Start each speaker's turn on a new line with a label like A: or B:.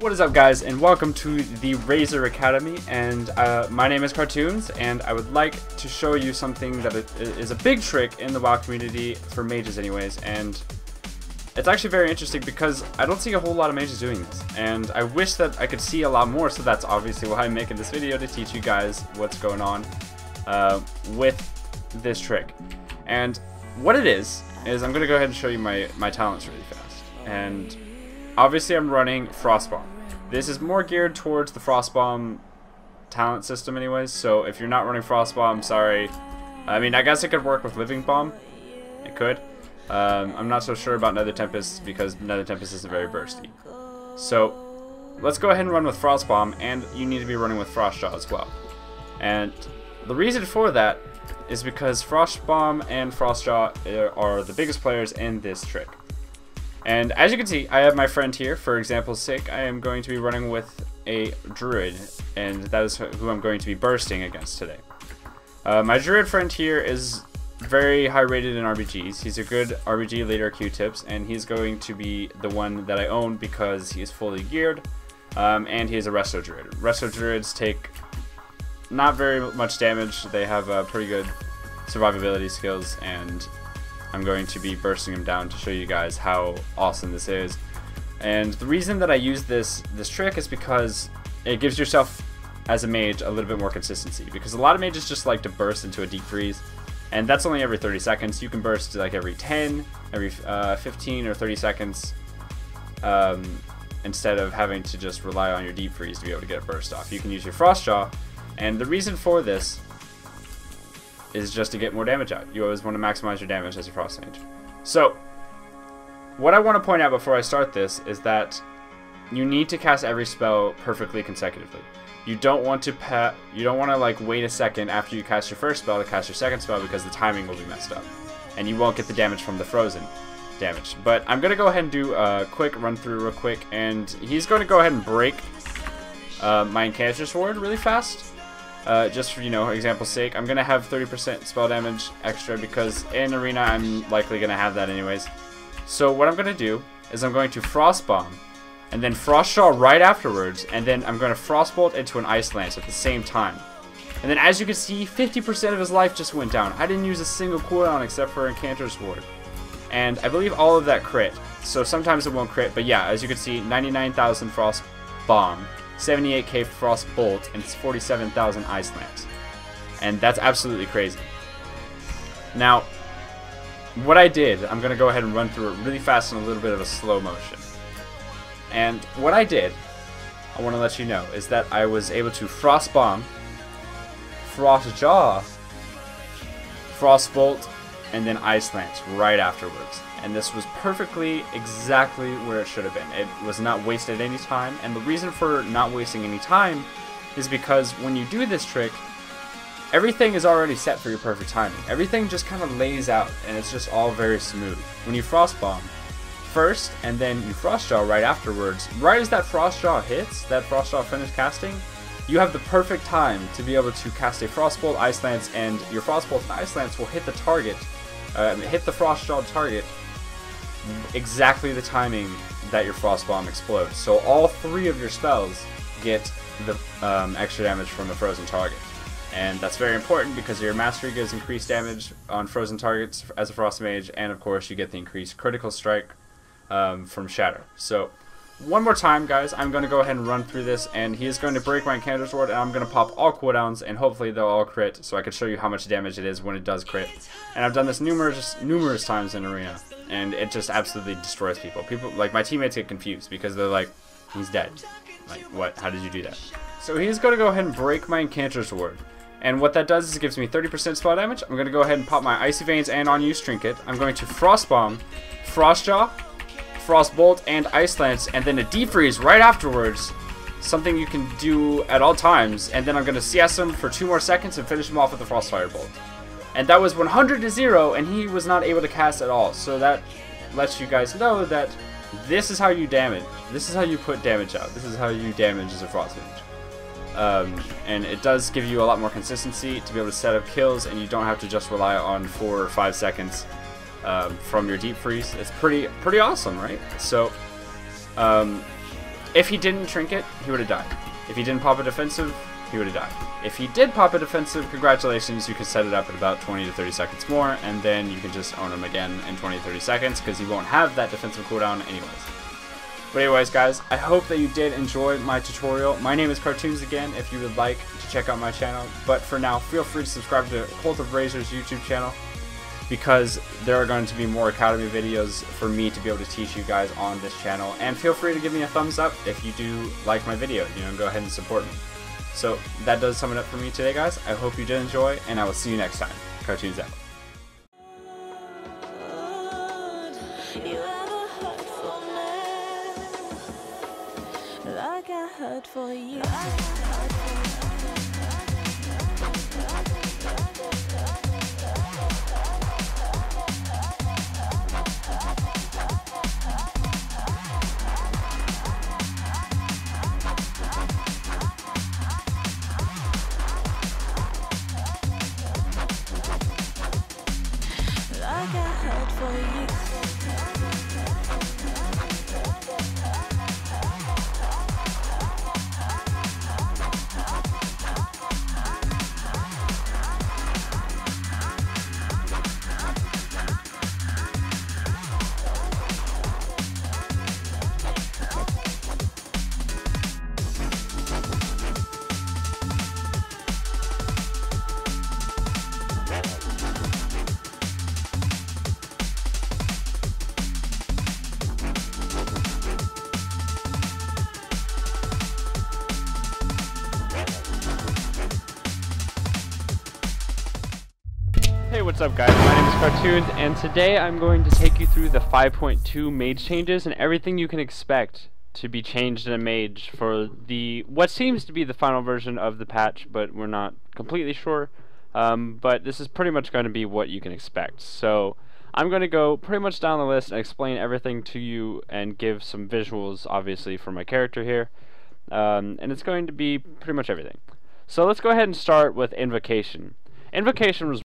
A: What is up, guys, and welcome to the Razer Academy, and my name is Cartoonz, and I would like to show you something that is a big trick in the WoW community, for mages anyways, and it's actually very interesting because I don't see a whole lot of mages doing this, and I wish that I could see a lot more, so that's obviously why I'm making this video, to teach you guys what's going on with this trick. And what it is I'm going to go ahead and show you my talents really fast, and obviously I'm running Frostbomb. This is more geared towards the Frostbomb talent system anyways, so if you're not running Frostbomb, sorry. I mean, I guess it could work with Living Bomb. It could. I'm not so sure about Nether Tempest because Nether Tempest isn't very bursty. So let's go ahead and run with Frostbomb, and you need to be running with Frostjaw as well. And the reason for that is because Frostbomb and Frostjaw are the biggest players in this trick. And as you can see, I have my friend here. For example's sake, I am going to be running with a druid, and that is who I'm going to be bursting against today. My druid friend here is very high rated in RBGs. He's a good RBG leader, Q-tips, and he's going to be the one that I own because he is fully geared, and he is a resto druid. Resto druids take not very much damage. They have pretty good survivability skills, and I'm going to be bursting him down to show you guys how awesome this is. And the reason that I use this trick is because it gives yourself, as a mage, a little bit more consistency. Because a lot of mages just like to burst into a deep freeze, and that's only every 30 seconds. You can burst like every 10, every 15 or 30 seconds, instead of having to just rely on your deep freeze to be able to get a burst off. You can use your Frostjaw, and the reason for this is just to get more damage out. You always want to maximize your damage as a frost mage. So what I want to point out before I start this is that you need to cast every spell perfectly consecutively. You don't want to like wait a second after you cast your first spell to cast your second spell, because the timing will be messed up and you won't get the damage from the frozen damage. But I'm gonna go ahead and do a quick run through real quick, and he's going to go ahead and break my Enchantress Ward really fast. Just for, example's sake, I'm going to have 30% spell damage extra because in Arena I'm likely going to have that anyways. So what I'm going to do is I'm going to Frostbomb and then Frostjaw right afterwards, and then I'm going to Frostbolt into an Ice Lance at the same time. And then as you can see, 50% of his life just went down. I didn't use a single cooldown except for Enchantress Ward. And I believe all of that crit. So sometimes it won't crit, but yeah, as you can see, 99,000 Frost Bomb, 78k Frost Bolt, and 47,000 Ice Lance. And that's absolutely crazy. Now, what I did, I'm going to go ahead and run through it really fast in a little bit of a slow motion. And what I did, I want to let you know, is that I was able to Frost Bomb, Frostjaw, Frost Bolt, and then Ice Lance right afterwards. And this was perfectly, exactly where it should have been. It was not wasted any time, and the reason for not wasting any time is because when you do this trick, everything is already set for your perfect timing. Everything just kind of lays out, and it's just all very smooth. When you Frostbomb first, and then you Frostjaw right afterwards, right as that Frostjaw hits, that Frostjaw finished casting, you have the perfect time to be able to cast a Frostbolt, Ice Lance, and your Frostbolt and Ice Lance will hit the target, hit the Frostjaw target, exactly the timing that your Frostbomb explodes. So all three of your spells get the extra damage from the frozen target. And that's very important because your mastery gives increased damage on frozen targets as a frost mage, and of course you get the increased critical strike from shatter. So one more time, guys, I'm going to go ahead and run through this, and he is going to break my Enchantress Ward, and I'm going to pop all cooldowns, and hopefully they'll all crit, so I can show you how much damage it is when it does crit. And I've done this numerous times in Arena, and it just absolutely destroys people. Like, my teammates get confused because they're like, he's dead. Like, what? How did you do that? So he's going to go ahead and break my Enchantress Ward. And what that does is it gives me 30% spell damage. I'm going to go ahead and pop my Icy Veins and On-Use Trinket. I'm going to Frostbomb, Frostjaw, Frostbolt, and Ice Lance, and then a Defreeze right afterwards. Something you can do at all times. And then I'm going to CS him for 2 more seconds and finish him off with a Frostfire Bolt. And that was 100 to 0, and he was not able to cast at all. So that lets you guys know that this is how you damage. This is how you put damage out. This is how you damage as a frost mage. And it does give you a lot more consistency to be able to set up kills, and you don't have to just rely on 4 or 5 seconds from your deep freeze. It's pretty awesome, right? So If he didn't trinket, he would have died. If he didn't pop a defensive, he would have died. If he did pop a defensive, congratulations, you can set it up at about 20 to 30 seconds more, and then you can just own him again in 20 to 30 seconds, because he won't have that defensive cooldown anyways. But anyways, guys, I hope that you did enjoy my tutorial. My name is Cartoonz again, if you would like to check out my channel. But for now, feel free to subscribe to Cult of Razer's YouTube channel, because there are going to be more Academy videos for me to be able to teach you guys on this channel. And feel free to give me a thumbs up if you do like my video. You know, go ahead and support me. So that does sum it up for me today, guys. I hope you did enjoy, and I will see you next time. Cartoonz out.
B: Like I heard for you. Like I heard for you.
C: Hey, what's up guys? My name is Cartoonz, and today I'm going to take you through the 5.2 mage changes and everything you can expect to be changed in a mage for the what seems to be the final version of the patch, but we're not completely sure. But this is pretty much going to be what you can expect. So I'm going to go pretty much down the list and explain everything to you and give some visuals, obviously, for my character here. And it's going to be pretty much everything. So let's go ahead and start with Invocation. Invocation was